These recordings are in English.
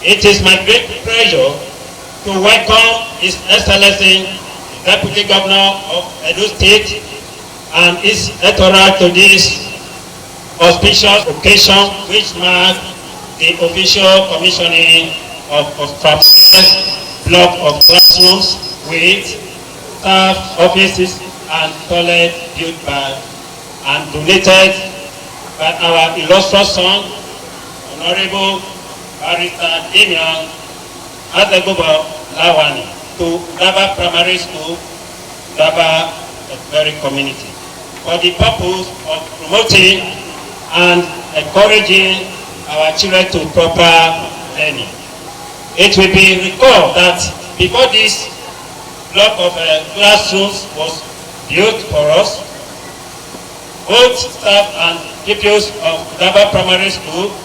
It is my great pleasure to welcome His Excellency, the Deputy Governor of Edo State, and his entourage to this auspicious occasion, which marks the official commissioning of constructed block of classrooms with staff offices and toilet built by and donated by our illustrious son, Honorable Barrister Damian Adegbobo Lawani, to Daba Primary School, Daba Very Community, for the purpose of promoting and encouraging our children to proper learning. It will be recalled that before this block of classrooms was built for us, both staff and pupils of Daba Primary School,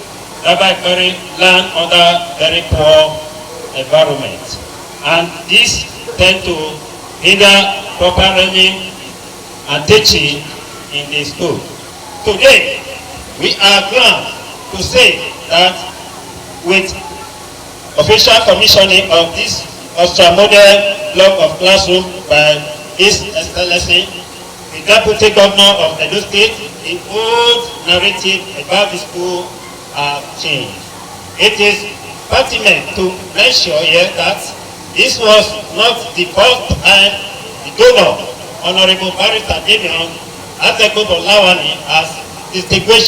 Daba Ikari, learn under very poor environment, and this tend to hinder proper learning and teaching in the school. Today, we are glad to say that with official commissioning of this ultra-modern block of classroom by His Excellency, the Deputy Governor of Edo State, the old narrative about the school have changed. It is pertinent to mention here that this was not the first time the donor, Honorable Barrister Damian Adegbobo Lawani, has distinguished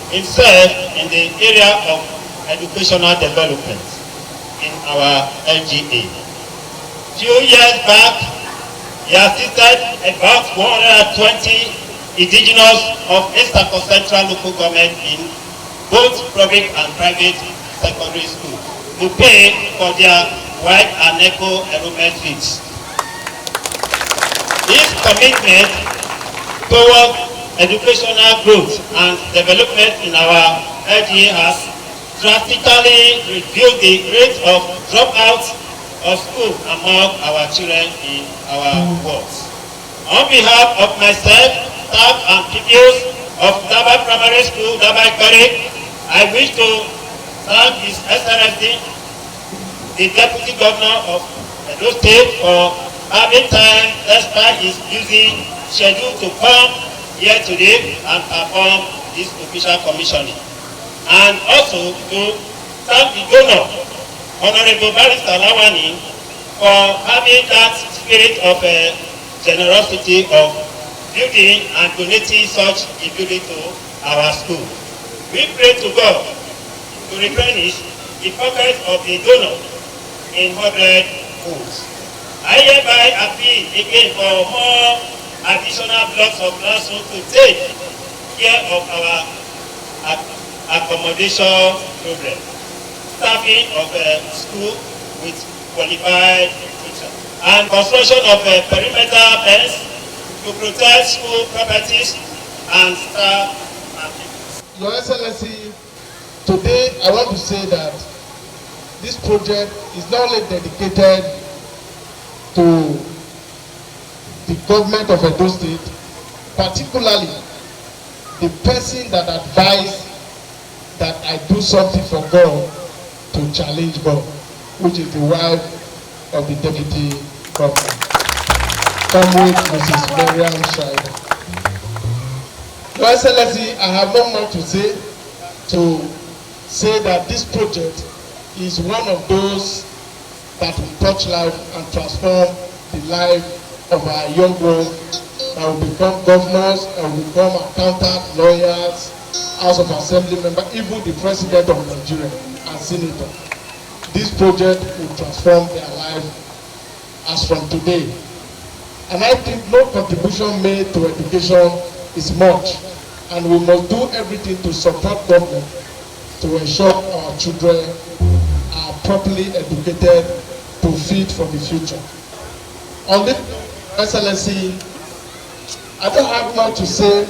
himself in the area of educational development in our LGA. Few years back, he assisted about 120 indigenous of East Africa Central local government in both public and private secondary schools to pay for their white and eco enrollment fees. This commitment towards educational growth and development in our LGA has drastically reduced the rate of dropouts of school among our children in our wards. On behalf of myself, staff and pupils of Daba Primary School, Daba Ikari, I wish to thank His Excellency, the Deputy Governor of Edo State, for having time despite his busy schedule to come here today and perform this official commissioning. And also to thank the donor, Honorable Barrister Lawani, for having that spirit of generosity of building and donating such a building to our school. We pray to God to replenish the pockets of the donor in 100 folds. I hereby appeal again for more additional blocks of classrooms to take care of our accommodation program, staffing of school with qualified teachers, and construction of perimeter fence to protect school properties and staff. Your Excellency, today I want to say that this project is not only dedicated to the government of Edo State, particularly the person that advised that I do something for God to challenge God, which is the wife of the Deputy Governor, Comrade Mrs. Miriam Shaibu. Your Excellency, I have not much to say that this project is one of those that will touch life and transform the life of our young ones that will become governors, and will become accountants, lawyers, House of Assembly members, even the President of Nigeria and Senator. This project will transform their life as from today. And I think no contribution made to education is much, and we must do everything to support government to ensure our children are properly educated to fit for the future. On this, Excellency, I don't have much to say.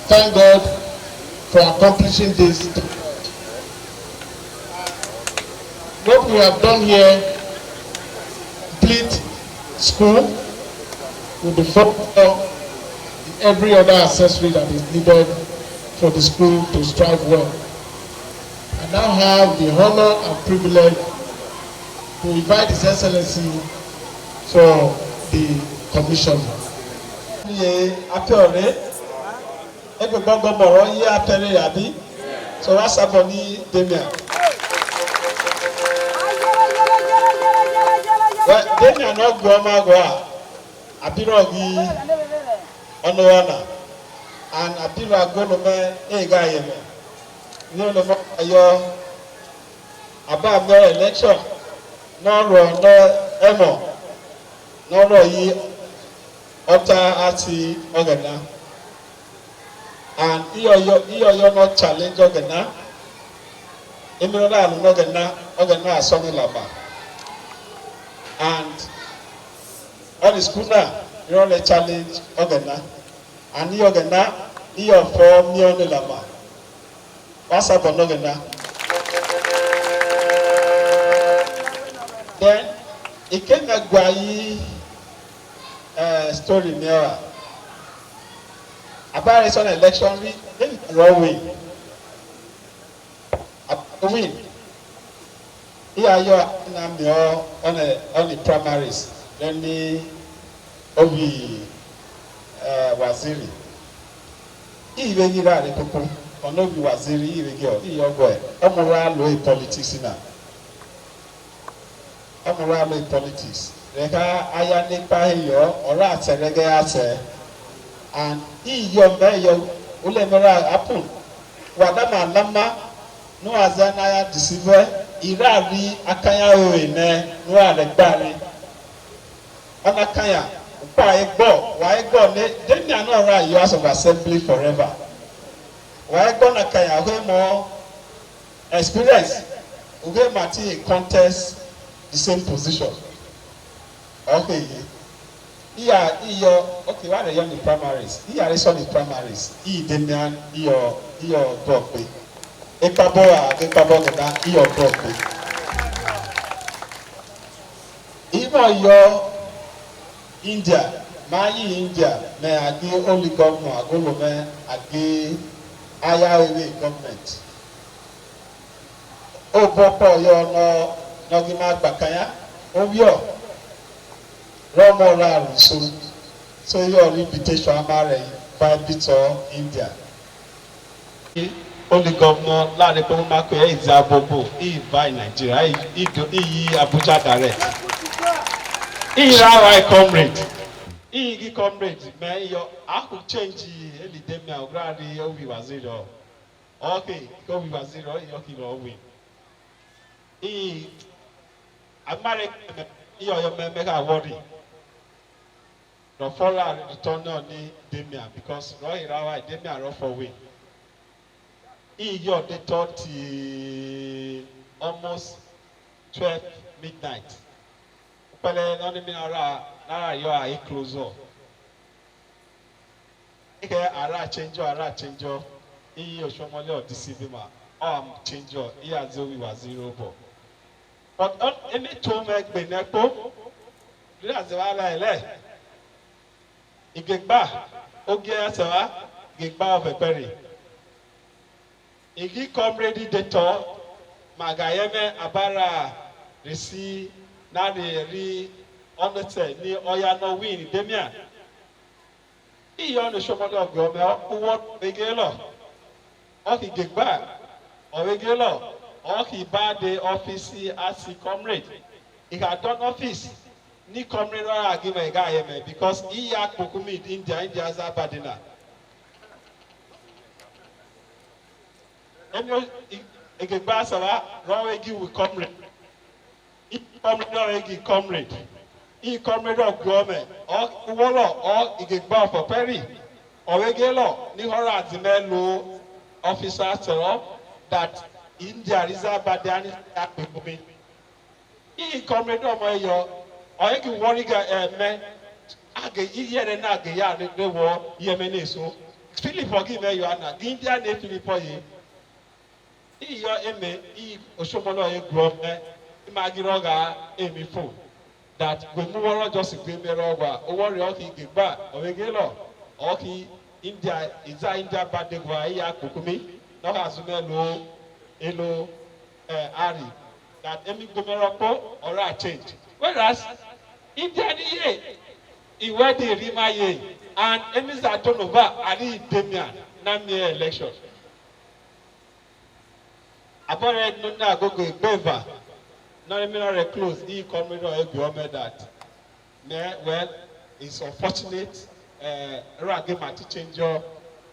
Thank God for accomplishing this. What we have done here, complete school with the furniture, every other accessory that is needed for the school to strive well. And now have the honor and privilege to invite His Excellency for the commission. Ye apẹọrẹ ẹgbẹgbọn gbọmọrọ yẹ apẹrẹ yàbí so wá sábọ ní Damian. Damian náà gbọ́ ọmọ àgọ́ à àbírọ̀ yìí ọ̀nà wọnà and àbírọ̀ àgọ́lùmẹ́ ẹ̀ẹ́gá yẹmẹ ní ọ̀nà ayọ̀ àbá mẹ́rẹ̀ election náà rọ̀ ọ̀nà ẹ̀mọ̀ náà rọ̀ yìí. Ọta àti ọ̀gànà and iyọ̀yọ̀ no challenge ọ̀gànà emirọ̀lá àlùmọ̀ ọ̀gànà àsọ̀nìlàbà and all the school náà irọ̀lẹ̀ challenge ọ̀gànà and ọ̀gànà iyọ̀fọ̀ míọ̀nìlàbà wàsàbọ̀ ọ̀gànà. Then ìkéńgàgbà yìí. Story mirror. About this election, we win. Win. Here you are on the primaries. Then the Obi Waziri. Even you are the people. On Obi Waziri, even you are going. I'm around low politics now. I'm around low politics. Reka aya nipa hiyo ora aterege ate and iyo meyo ulemera apun wadama lama no azana ya deceive irari akanya oene no alegbari anakanya pa egbo wa egbo ne Damian no ra you as of assembly forever wa egbo nakanya we more experience we mati contest the same position. Okay. Okay, why the young primaries? Here is on the primaries. Damian, your dog. Ekaboa, your dog. Even your India, my India, may I give only government, I go me, I give IRA government. Oh, Boko, you're no give my bakaya. Oh, yo. Romoral so your invitation amare by Bito India. Only governor Lade Pomako is Abobo, he by Nigeria, he Abuja direct. He our comrade. He comrade, man, I could change any Damian Grady Obi Waziro. Okay, Obi Waziro, you win. He American, your make a worry. The follow return on Damian because Roy Rawa Damian run for win. Your they thought almost 12 midnight. Pele no me ara you are closer. Ike ara change. Oshomole deceive ma. I'm change. Azowi was 0 ball. But any to make Benepo. That's why I Igegba, Ogie Asawa, Igegba of a berry. Igi comrade detour, Magayeme Abara, Risi, Nadi, Ri, Onete, Ni Oyano win, Damian. He on the show of Gomel, who want Begelo, or he Igegba, or Begelo, or he bad the office as he comrade. He had done office. Ni comrade or give a guy because he had Kukumi India's Abadina. And you get Basala, Rawegi will comrade. He comrade. He comrade of government, or Walla, or he get bar for Perry, or Regalo, Nihora Zimelo officer that India is Abadani at Kukumi. He comrade of my or you can worry man. Age here and age ya the war Yemen so. Philip forgive you are India ne Philip for you. Your eme Oshomolo group Magiroga emi fo. That when we were just a Meroga, or Warioki Giba, or Regalo, Oki India is India bad de Guaya Kukumi, no has no elo Ari that Emi Gomeroko or a change. Whereas if they are the year, he were the Rima ye and Emi Zatonova Ari Demian Namie election. Abore no na go beva. No me close. He come with a government that. Well, it's unfortunate. Rage mati change your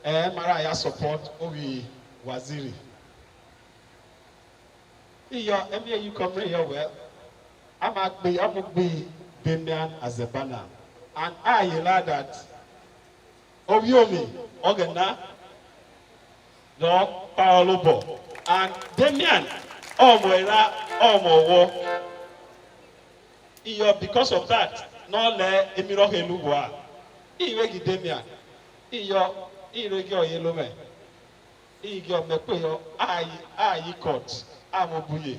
Maraya support Ovi Waziri. You come here well. I'm be Damian as a banner. And I allow that Oviomi, Ogana, no Paolo and Damian, Omo, because of that, no le Emiro Helugwa. Iwegi Damian, Irego Yellow Man, Igor Mekoyo, I court, Amobuye.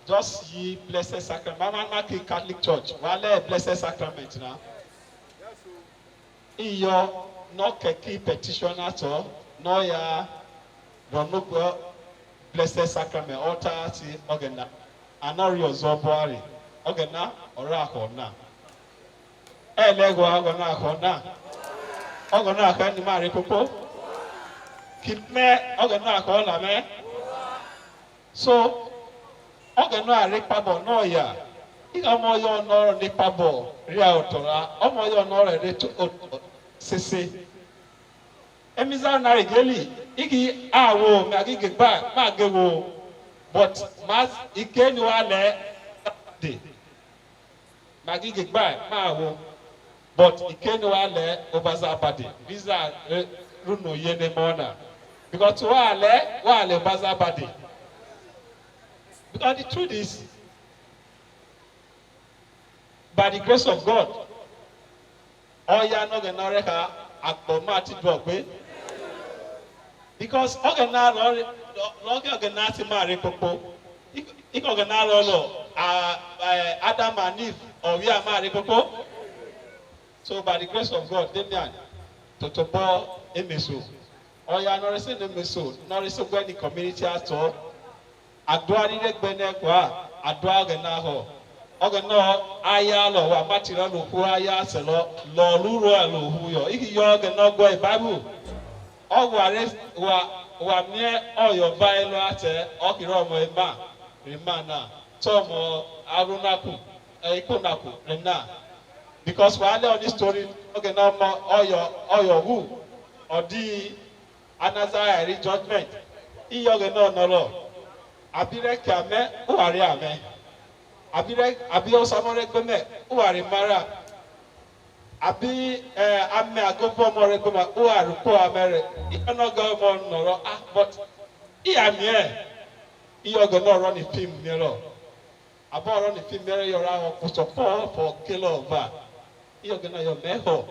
Just ye blessed sacrament. Mama Catholic Church, wale blessed sacrament now. Iyo no keki petition at all, no ya no blessed sacrament altar si ogena. Anori ozobwari ogena ora akona. Elego agona akona. Ogona akani mari popo. Kitme ogena akona me. So oge no arepabo no ya iga mo yo no repabo ria otora omo yo no re to sese emiza na regeli igi awo me agige ba ma gewo but mas ikeni wale de magige ba ma wo but ikeni wale obaza bade visa runo yene mona because wale obaza bade. Because the truth is, by the grace of God, all ya no get no reka agbomati dogbe. Because ogena lo ogena ti ma re popo. Ik ogena lo Adam and Eve or we are ma re popo. So by the grace of God, Damian totobo emeso. All ya no rese emeso, no rese go the community at all. Adwa ni gbene kwa adwa gena ho ogena aya lo wa matira lo hu aya se lo luro lo hu yo iki yo gena go bible ogware wa mie oyo bailo ate okiro mo ema remana tomo arunaku ikonaku rena because while on this story ogena mo oyo hu odi another judgment iyo gena no lo abire kame uwari ame abi osamore gbeme uwari mara abi ame agobo more gbeme uwari ko amere ikono go mo noro but iyamie iyogo no run the film nero abo run the film nero yora ho puto for kilo over iyogo na yo meho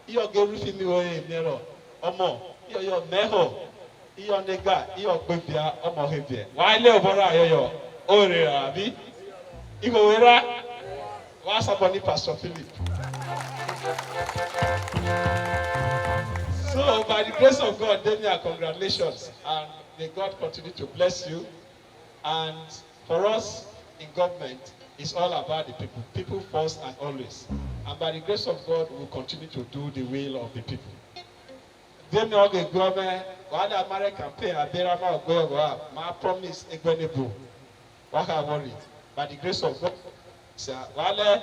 iyogo ru film wo nero omo yo meho iyo nega iyo gbebia omo hebie wa ile oboro ayoyo ore abi igo wera wa saboni Pastor Philip. So by the grace of God, Damian, congratulations, and may God continue to bless you. And for us in government, it's all about the people first and always. And by the grace of God, we will continue to do the will of the people. Damian oge government while American campaign abera ma go ma promise egbenebu waka worry by the grace of God while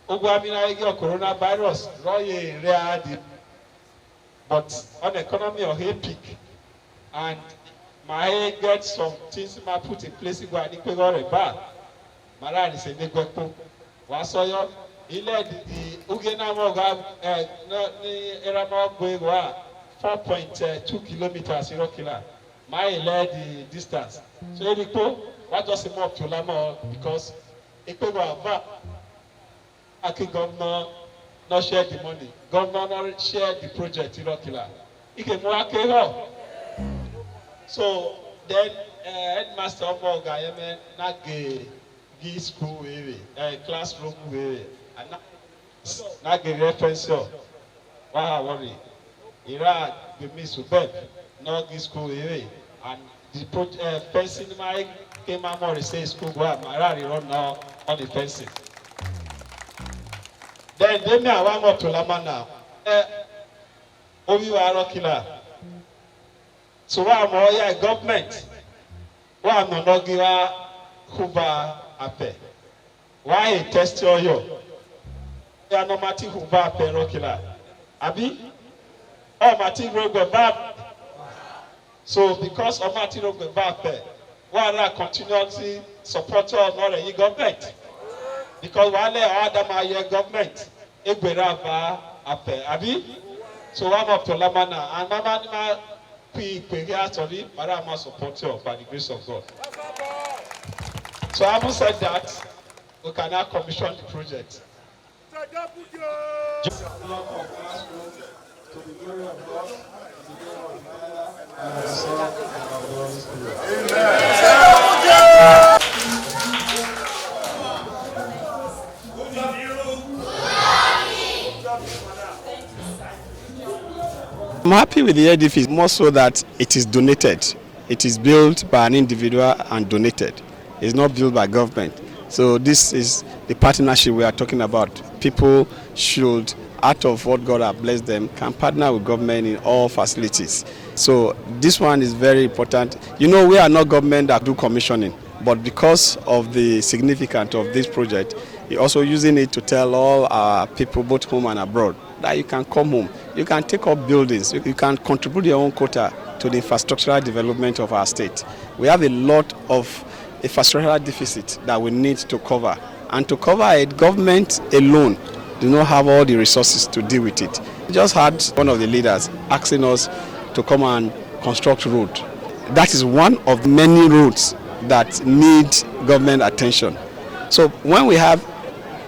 ogwamina igi coronavirus roye readi but on economy of a peak and my get some things ma put in place go ani pe go re ba mara ni se ne gbepo wa soyo ile di ugena mo ga ni era mo go go 4.2 kilometers irregular. My led the distance. So Eriko, what just more to Lamo because Eko va Aki governor not share the money. Governor not share the project irregular. Ike mo akeho. So then headmaster of Gayeme na ge school we classroom we and na ge reference yo. Wow worry. Iraq, the Miss Ubed, not this school area, and the fencing my came out more say school where my run now on the fencing. Then they may have one to Lama now. Obi are killer. So why am I government? Why am I not give Hoover ape? Why test your yo? They are no matter Hoover ape rockila. Abi? Oh, Martin Rogue bad. So because of Martin Rogue bad, why are continuously supporting not the government? Because while they are the government, it will have a Abi. So I'm up to Lamana and Mama sorry, but I'm a supporter by the grace of God. So having said that, we can now commission the project. I'm happy with the edifice, more so that it is donated. It is built by an individual and donated. It's not built by government. So this is the partnership we are talking about. People should, out of what God has blessed them, can partner with government in all facilities. So this one is very important. You know, we are not government that do commissioning, but because of the significance of this project, we're also using it to tell all our people, both home and abroad, that you can come home, you can take up buildings, you can contribute your own quota to the infrastructural development of our state. We have a lot of infrastructural deficit that we need to cover. And to cover it, government alone do not have all the resources to deal with it. We just had one of the leaders asking us to come and construct road. That is one of many roads that need government attention. So when we have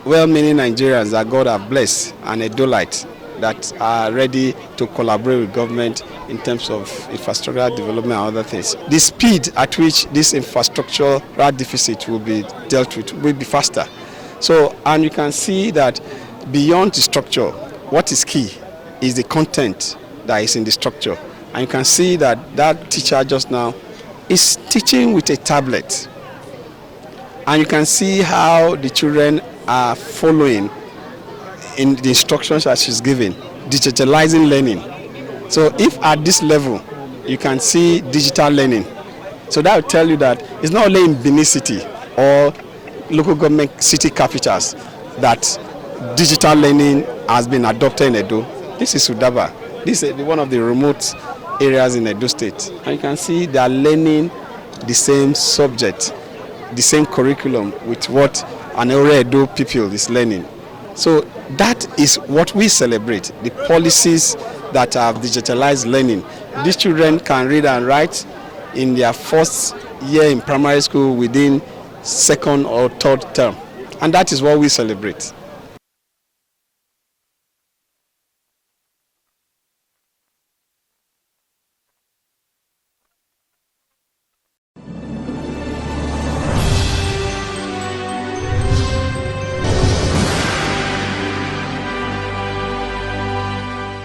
well-meaning Nigerians that God has blessed and Edolites that are ready to collaborate with government in terms of infrastructural development and other things, the speed at which this infrastructural deficit will be dealt with will be faster. So, and you can see that beyond the structure, what is key is the content that is in the structure. And you can see that that teacher just now is teaching with a tablet. And you can see how the children are following in the instructions that she's giving, digitalizing learning. So if at this level, you can see digital learning. So that will tell you that it's not only in Benin City or local government city capitals that digital learning has been adopted in Edo. This is Sudaba. This is one of the remote areas in Edo State. And you can see they are learning the same subject, the same curriculum with what an Edo pupil is learning. So that is what we celebrate, the policies that have digitalized learning. These children can read and write in their first year in primary school within second or third term. And that is what we celebrate.